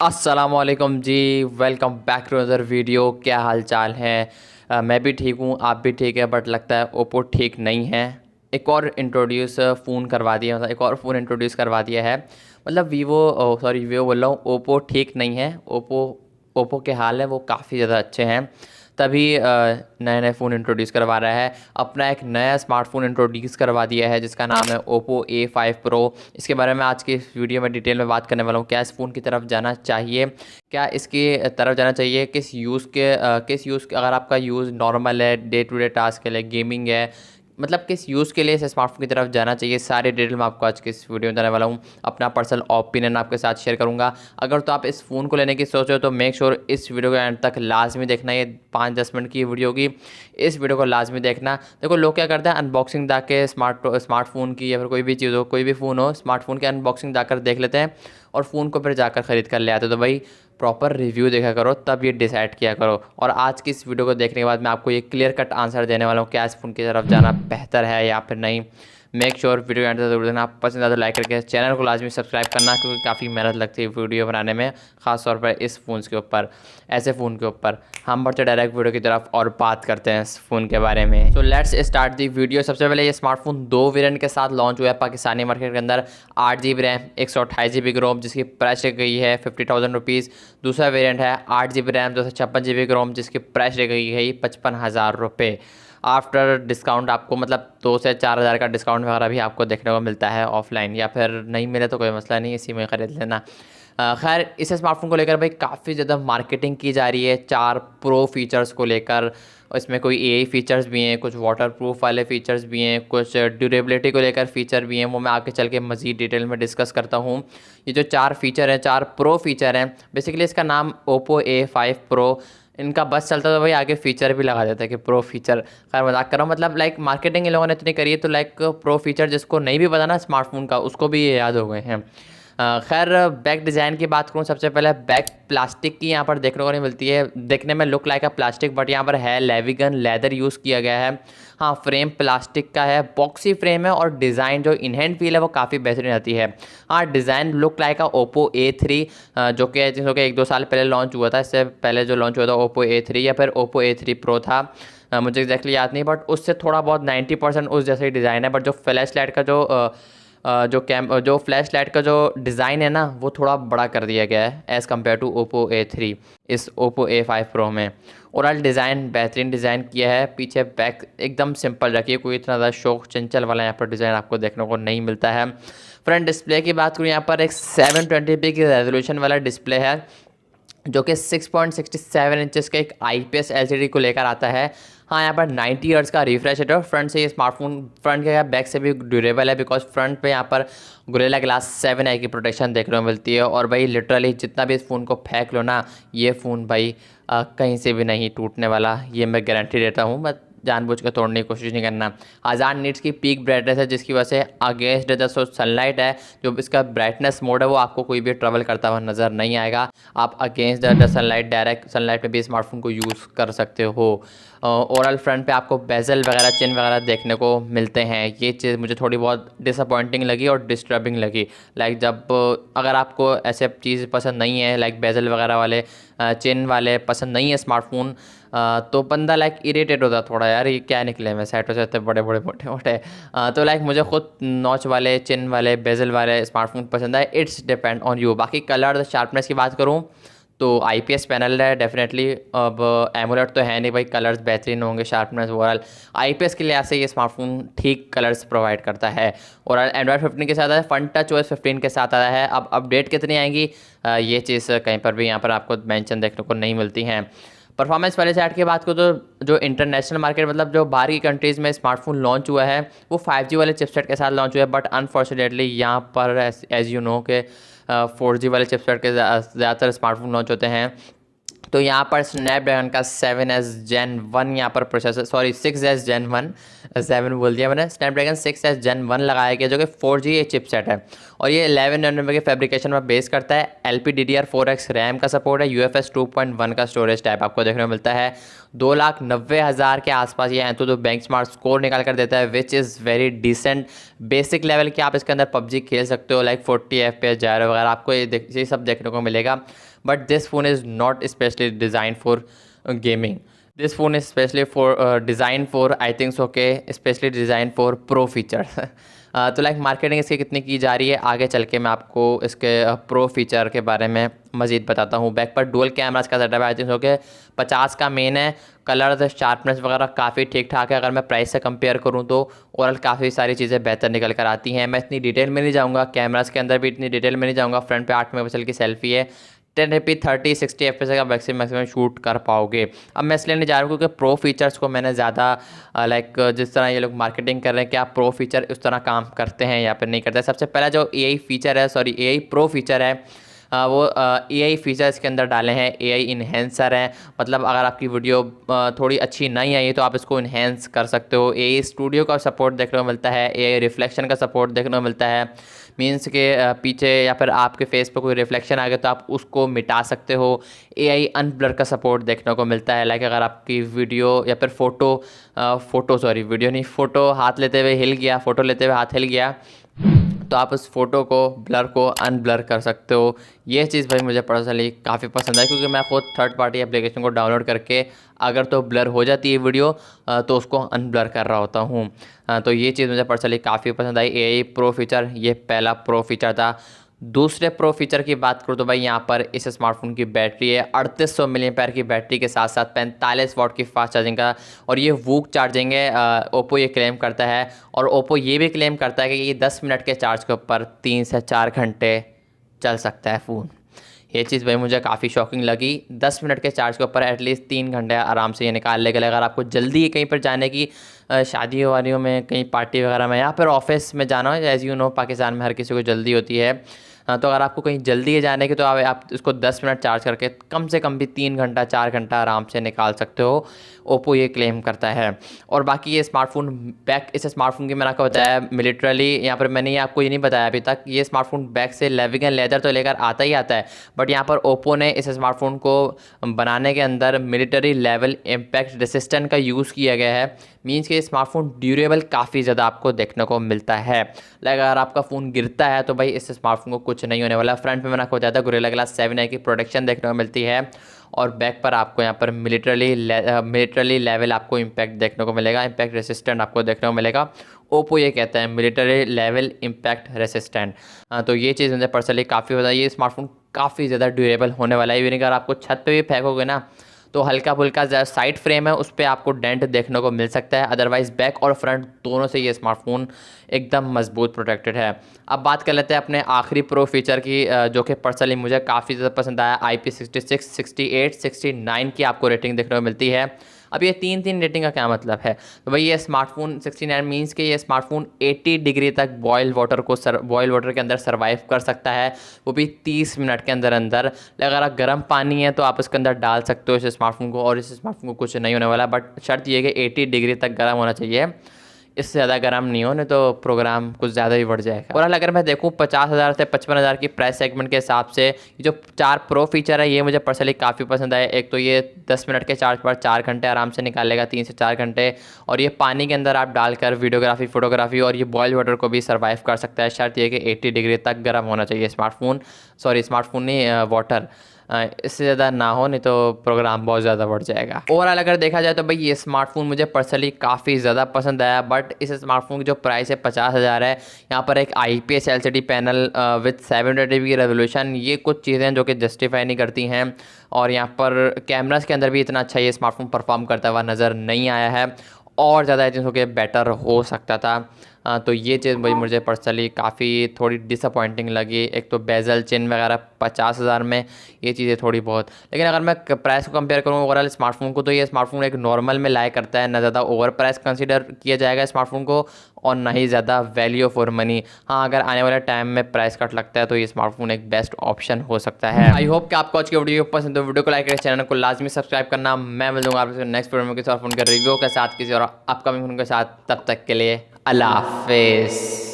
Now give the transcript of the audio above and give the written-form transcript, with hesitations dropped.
अस्सलामुअलैकुम जी। Welcome back to other video. क्या हाल चाल है? मैं भी ठीक हूँ, आप भी ठीक है, बट लगता है ओप्पो ठीक नहीं है। एक और इंट्रोड्यूस फ़ोन करवा दिया, मतलब एक और फ़ोन इंट्रोड्यूस करवा दिया है। मतलब वीवो बोल रहा हूँ, ओप्पो ठीक नहीं है। ओप्पो के हाल है वो काफ़ी ज़्यादा अच्छे हैं, तभी नए नए फ़ोन इंट्रोड्यूस करवा रहा है। अपना एक नया स्मार्टफोन इंट्रोड्यूस करवा दिया है जिसका नाम है ओप्पो A5 प्रो। इसके बारे में आज की इस वीडियो में डिटेल में बात करने वाला हूँ। क्या इस फ़ोन की तरफ जाना चाहिए, क्या इसकी तरफ जाना चाहिए, किस यूज़ के, अगर आपका यूज़ नॉर्मल है, डे टू डे टास्क के लिए, गेमिंग है, मतलब किस यूज़ के लिए इस स्मार्टफोन की तरफ जाना चाहिए, सारे डिटेल मैं आपको आज की इस वीडियो में बताने वाला हूँ। अपना पर्सनल ओपिनियन आपके साथ शेयर करूँगा। अगर तो आप इस फ़ोन को लेने की सोच रहे हो तो मेक श्योर इस वीडियो के एंड तक लाजमी देखना। ये 5-10 मिनट की वीडियो होगी, इस वीडियो को लाजमी देखना। देखो लोग क्या करते हैं, अनबॉक्सिंग के स्मार्टफोन की या फिर कोई भी चीज़ हो, कोई भी फ़ोन हो, स्मार्टफोन की अनबॉक्सिंग जाकर देख लेते हैं और फ़ोन को फिर जाकर ख़रीद कर ले आते। तो भाई प्रॉपर रिव्यू देखा करो, तब ये डिसाइड किया करो। और आज की इस वीडियो को देखने के बाद मैं आपको ये क्लियर कट आंसर देने वाला हूँ, क्या इस फ़ोन की तरफ जाना बेहतर है या फिर नहीं। मेक श्योर वीडियो एंड तक जरूर देना। आप पसंद आता तो लाइक करके चैनल को लाजमी सब्सक्राइब करना, क्योंकि काफ़ी मेहनत लगती है वीडियो बनाने में, ख़ास तौर पर इस फ़ोन के ऊपर, ऐसे फ़ोन के ऊपर। हम बढ़ते डायरेक्ट वीडियो की तरफ और बात करते हैं इस फ़ोन के बारे में। तो लेट्स स्टार्ट दी वीडियो। सबसे पहले ये स्मार्टफोन 2 वेरिएंट के साथ लॉन्च हुआ है पाकिस्तानी मार्केट के अंदर। 8 GB रैम, 128 GB रोम, जिसकी प्राइस रह गई है 50,000 रुपीज़। दूसरा वेरिएंट है 8 GB रैम, 256 GB रोम, जिसकी प्राइस रह गई है 55,000 रुपये। आफ्टर डिस्काउंट आपको मतलब 2 से 4 हज़ार का डिस्काउंट वगैरह भी आपको देखने को मिलता है ऑफलाइन, या फिर नहीं मिले तो कोई मसला नहीं, इसी में ख़रीद लेना। खैर इस स्मार्टफोन को लेकर भाई काफ़ी ज़्यादा मार्केटिंग की जा रही है 4 प्रो फीचर्स को लेकर। इसमें कोई एआई फीचर्स भी हैं, कुछ वाटर प्रूफ वाले फीचर्स भी हैं, कुछ ड्यूरेबिलिटी को लेकर फीचर भी हैं। वो मैं आगे चल के मज़ीद डिटेल में डिस्कस करता हूँ। ये जो 4 फीचर हैं, 4 प्रो फीचर हैं, बेसिकली इसका नाम ओप्पो A5 प्रो। इनका बस चलता तो भाई आगे फीचर भी लगा देता है कि प्रो फीचर। खैर मजाक कर रहा हूँ, मतलब लाइक मार्केटिंग इन लोगों ने इतनी करी है, तो लाइक प्रो फीचर जिसको नहीं भी पता ना स्मार्टफोन का, उसको भी ये याद हो गए हैं। खैर बैक डिज़ाइन की बात करूँ, सबसे पहले बैक प्लास्टिक की यहाँ पर देखने को नहीं मिलती है। देखने में look like a plastic, but यहाँ पर है लेविगन लेदर यूज़ किया गया है। हाँ, फ्रेम प्लास्टिक का है, बॉक्सी फ्रेम है, और डिज़ाइन जो इन हैंड फील है वो काफ़ी बेहतरीन आती है। हाँ, डिज़ाइन लुक लाइक अ ओप्पो A3, जो कि 1-2 साल पहले लॉन्च हुआ था। इससे पहले जो लॉन्च हुआ था ओप्पो A3 या फिर ओप्पो A3 प्रो था, मुझे एग्जैक्टली याद नहीं, बट उससे थोड़ा बहुत 90% उस जैसे ही डिज़ाइन है। बट जो फ्लैश लाइट का जो फ्लैश लाइट का जो डिज़ाइन है ना, वो थोड़ा बड़ा कर दिया गया है as compare to Oppo A3 इस ओप्पो A5 प्रो में। ओवरऑल डिज़ाइन बेहतरीन डिज़ाइन किया है। पीछे बैक एकदम सिंपल रखिए, कोई इतना ज़्यादा शौक चंचल वाला यहाँ पर डिज़ाइन आपको देखने को नहीं मिलता है। फ्रंट डिस्प्ले की बात करूँ, यहाँ पर एक 720p की रेजोल्यूशन वाला डिस्प्ले है, जो कि 6.67 इंचेस का एक IPS LCD को लेकर आता है। हाँ, यहाँ पर 90 हर्ट्ज़ का रिफ्रेश रेट है। फ्रंट से ये स्मार्टफोन फ्रंट के बैक से भी ड्यूरेबल है, बिकॉज फ्रंट पे यहाँ पर गोरिल्ला ग्लास 7i की प्रोटेक्शन देखने को मिलती है। और भाई लिटरली जितना भी इस फ़ोन को फेंक लो ना, ये फ़ोन भाई कहीं से भी नहीं टूटने वाला, ये मैं गारंटी देता हूँ। बट जानबूझ कर तोड़ने की कोशिश नहीं करना। 1000 निट्स की पीक ब्राइटनेस है, जिसकी वजह से अगेंस्ट द सनलाइट है, जो इसका ब्राइटनेस मोड है, वो आपको कोई भी ट्रैवल करता हुआ नज़र नहीं आएगा। आप against the sunlight, direct sunlight में भी स्मार्टफोन को यूज़ कर सकते हो। ओवरऑल फ्रंट पे आपको बेजल वगैरह, चिन वगैरह देखने को मिलते हैं। ये चीज़ मुझे थोड़ी बहुत डिसअपॉइंटिंग लगी और डिस्टर्बिंग लगी। लाइक जब अगर आपको ऐसे चीज़ पसंद नहीं है, लाइक बेजल वगैरह वाले, चिन वाले पसंद नहीं है स्मार्टफोन, तो बंदा लाइक इरिटेट होता थोड़ा, यार ये क्या निकले में सेट हो जाते बड़े बड़े मोटे मोटे। तो लाइक मुझे खुद नॉच वाले, चिन वाले, बेजल वाले स्मार्टफोन पसंद है। It's depend on you. बाकी कलर शार्पनेस की बात करूँ तो IPS पैनल है डेफिनेटली। अब एमोलेड तो है नहीं भाई, कलर्स बेहतरीन होंगे, शार्पनेस ओवरऑल IPS के लिहाज से ये स्मार्टफोन ठीक कलर्स प्रोवाइड करता है। और एंड्रॉयड 15 के साथ आता है, फन टच OS 15 के साथ आता है। अब अपडेट कितनी आएंगी, ये चीज़ कहीं पर भी यहाँ पर आपको मेंशन देखने को नहीं मिलती हैं। परफॉर्मेंस वाले साइड की बात करो तो जो इंटरनेशनल मार्केट, मतलब जो बाहर की कंट्रीज़ में स्मार्टफोन लॉन्च हुआ है, वो 5G वाले चिपसेट के साथ लॉन्च हुआ है। बट अनफॉर्चुनेटली यहाँ पर एज यू नो के 4G वाले चिपसेट के ज़्यादातर स्मार्टफोन लॉन्च होते हैं। तो यहाँ पर स्नैपड्रैगन का 7S Gen 1 यहाँ पर प्रोसेसर, सॉरी 6S Gen 1, 7 बोल दिया मैंने, स्नैपड्रैगन 6S Gen 1 लगाया गया जो कि 4G चिपसेट है और ये 11 नैनोमीटर के फैब्रिकेशन पर बेस करता है। LPDDR4X रैम का सपोर्ट है, UFS 2.1 का स्टोरेज टाइप आपको देखने को मिलता है। 2,90,000 के आसपास ये तो बेंच मार्क स्कोर निकाल कर देता है, which is very decent. Basic level के आप इसके अंदर पबजी खेल सकते हो, लाइक 40 FPS जायर वगैरह आपको ये सब देखने को मिलेगा। But this phone is not specially design for gaming, this phone is specially for design for, I think so के specially design for pro feature. तो लाइक मार्केटिंग इसकी कितनी की जा रही है आगे चल के मैं आपको इसके प्रो फीचर के बारे में मज़ीद बताता हूँ। बैक पर डुअल कैमरास का सेटअप है, आई थिंक सो के 50 का मेन है। कलर शार्पनेस वगैरह काफ़ी ठीक ठाक है, अगर मैं प्राइस से कंपेयर करूँ तो ओवरऑल काफ़ी सारी चीज़ें बेहतर निकल कर आती हैं। मैं इतनी डिटेल में नहीं जाऊँगा, कैमरास के अंदर भी इतनी डिटेल में नहीं जाऊँगा। फ्रंट पे 8 मेगापिक्सल की सेल्फी है, 1080 30 60 FPS का मैक्सिमम शूट कर पाओगे। अब मैं इसलिए नहीं जा रहा हूँ क्योंकि प्रो फीचर्स को मैंने ज़्यादा लाइक जिस तरह ये लोग मार्केटिंग कर रहे हैं कि आप प्रो फीचर उस तरह काम करते हैं या फिर नहीं करते। सबसे पहला जो AI फीचर है, सॉरी AI प्रो फीचर है, वो AI फीचर्स के अंदर डाले हैं। AI इन्हेंसर है, मतलब अगर आपकी वीडियो थोड़ी अच्छी नहीं आई है तो आप इसको इन्हेंस कर सकते हो। AI स्टूडियो का सपोर्ट देखने को मिलता है, AI रिफ्लेक्शन का सपोर्ट देखने को मिलता है, मीन्स के पीछे या फिर आपके फेस पर कोई रिफ्लेक्शन आ गया तो आप उसको मिटा सकते हो। AI अनब्लर का सपोर्ट देखने को मिलता है, लाइक अगर आपकी वीडियो या फिर फ़ोटो हाथ लेते हुए हिल गया, फ़ोटो लेते हुए हाथ हिल गया तो आप उस फ़ोटो को ब्लर को अनब्लर कर सकते हो। ये चीज़ भाई मुझे पर्सनली काफ़ी पसंद है क्योंकि मैं खुद थर्ड पार्टी एप्लीकेशन को डाउनलोड करके अगर तो ब्लर हो जाती है वीडियो तो उसको अनब्लर कर रहा होता हूँ। तो ये चीज़ मुझे पर्सनली काफ़ी पसंद आई, AI प्रो फीचर, ये पहला प्रो फीचर था। दूसरे प्रो फीचर की बात करूँ तो भाई यहाँ पर इस स्मार्टफोन की बैटरी है 3800 mAh की बैटरी के साथ साथ 45 वाट की फास्ट चार्जिंग का, और ये वूक चार्जिंग है। ओप्पो ये क्लेम करता है, और ओप्पो ये भी क्लेम करता है कि ये 10 मिनट के चार्ज के ऊपर 3 से 4 घंटे चल सकता है फ़ोन। ये चीज़ भाई मुझे काफ़ी शॉकिंग लगी। 10 मिनट के चार्ज के ऊपर एटलीस्ट 3 घंटे आराम से ये निकाल लेगा। अगर आपको जल्दी कहीं पर जाने की, शादियों वादियों में, कहीं पार्टी वगैरह में या फिर ऑफिस में जाना हो, एज़ यू नो पाकिस्तान में हर किसी को जल्दी होती है, तो अगर आपको कहीं जल्दी है जाने की तो आप इसको 10 मिनट चार्ज करके कम से कम भी 3 घंटा 4 घंटा आराम से निकाल सकते हो। ओप्पो ये क्लेम करता है। और बाकी ये स्मार्टफोन बैक, इस स्मार्टफोन की मैंने आपको बताया मिलिटरली, यहाँ पर मैंने आपको ये नहीं बताया अभी तक, ये स्मार्टफोन बैक से लेविंग एंड लेदर तो लेकर आता ही आता है, बट यहाँ पर ओप्पो ने इस स्मार्टफोन को बनाने के अंदर मिलिट्री लेवल इम्पैक्ट रेसिस्टेंट का यूज़ किया गया है। मीन्स कि स्मार्टफोन ड्यूरेबल काफ़ी ज़्यादा आपको देखने को मिलता है। लाइक अगर आपका फ़ोन गिरता है तो भाई इस स्मार्टफोन को कुछ नहीं होने वाला। फ्रंट पे मैंने आपको बताया था गोरिल्ला ग्लास 7 की प्रोटेक्शन देखने को मिलती है, और बैक पर आपको यहाँ पर मिलिटरी लेवल आपको इम्पैक्ट देखने को मिलेगा, इम्पैक्ट रेसिस्टेंट आपको देखने को मिलेगा। ओप्पो ये कहता है मिलिटरी लेवल इम्पैक्ट रेसिस्टेंट। तो ये चीज़ मुझे पर्सनली काफ़ी बताई, ये स्मार्टफोन काफ़ी ज़्यादा ड्यूरेबल होने वाला है। इवन अगर आपको छत पे भी फेंकोगे ना तो हल्का फुल्का साइड फ्रेम है उस पर आपको डेंट देखने को मिल सकता है, अदरवाइज़ बैक और फ्रंट दोनों से ये स्मार्टफोन एकदम मजबूत प्रोटेक्टेड है। अब बात कर लेते हैं अपने आखिरी प्रो फीचर की, जो कि पर्सनली मुझे काफ़ी ज़्यादा पसंद आया। IP66, 68, 69 की आपको रेटिंग देखने को मिलती है। अब ये 3 रेटिंग का क्या मतलब है, तो भाई ये स्मार्टफोन 69 मीन्स कि ये स्मार्टफोन 80 डिग्री तक बॉयल वाटर के अंदर सर्वाइव कर सकता है, वो भी 30 मिनट के अंदर अंदर। अगर आप गर्म पानी है तो आप इसके अंदर डाल सकते हो इस स्मार्टफोन को, और इस स्मार्टफोन को कुछ नहीं होने वाला, बट शर्त ये है कि 80 डिग्री तक गर्म होना चाहिए, इससे ज़्यादा गर्म नहीं हो, नहीं तो प्रोग्राम कुछ ज़्यादा ही बढ़ जाएगा। और अगर मैं देखूँ 50,000 से 55,000 की प्राइस सेगमेंट के हिसाब से ये जो 4 प्रो फीचर है ये मुझे पर्सनली काफ़ी पसंद आए। एक तो ये 10 मिनट के चार्ज पर 4 घंटे आराम से निकालेगा, 3 से 4 घंटे, और ये पानी के अंदर आप डालकर वीडियोग्राफी, फोटोग्राफी और ये बॉयल वाटर को भी सर्वाइव कर सकता है। शर्त ये कि 80 डिग्री तक गर्म होना चाहिए स्मार्टफोन नहीं, वाटर, इससे ज़्यादा ना हो, नहीं तो प्रोग्राम बहुत ज़्यादा बढ़ जाएगा। ओवरऑल अगर देखा जाए तो भाई ये स्मार्टफोन मुझे पर्सनली काफ़ी ज़्यादा पसंद आया, बट इस स्मार्टफोन की जो प्राइस है 50,000 है। यहाँ पर एक IPS LCD panel with 720p की रेजोल्यूशन, ये कुछ चीज़ें जो कि जस्टिफाई नहीं करती हैं, और यहाँ पर कैमरास के अंदर भी इतना अच्छा ये स्मार्टफोन परफॉर्म करता हुआ नज़र नहीं आया है, और ज़्यादा चीज़ों के बेटर हो सकता था। तो ये चीज़ भाई मुझे पर्सनली काफ़ी थोड़ी डिसअपॉइंटिंग लगी। एक तो बेजल चिन वगैरह 50,000 में, ये चीज़ें थोड़ी बहुत। लेकिन अगर मैं प्राइस को कंपेयर करूँ ओवरऑल स्मार्टफोन को, तो ये स्मार्टफोन एक नॉर्मल में लाया करता है, ना ज़्यादा ओवर प्राइस कंसिडर किया जाएगा स्मार्टफोन को और ना ही ज़्यादा वैल्यू फॉर मनी। हाँ, अगर आने वाले टाइम में प्राइस कट लगता है तो ये स्मार्टफोन एक बेस्ट ऑप्शन हो सकता है। आई होप कि आपको आज की वीडियो पसंद है। वीडियो को लाइक करें, चैनल को लाजमी सब्सक्राइब करना। मैं मिल दूंगा आपसे नेक्स्ट वीडियो में किसी और फोन के रिव्यू के साथ, किसी और अपकमिंग फोन के साथ। तब तक के लिए अल्लाह हाफिज़।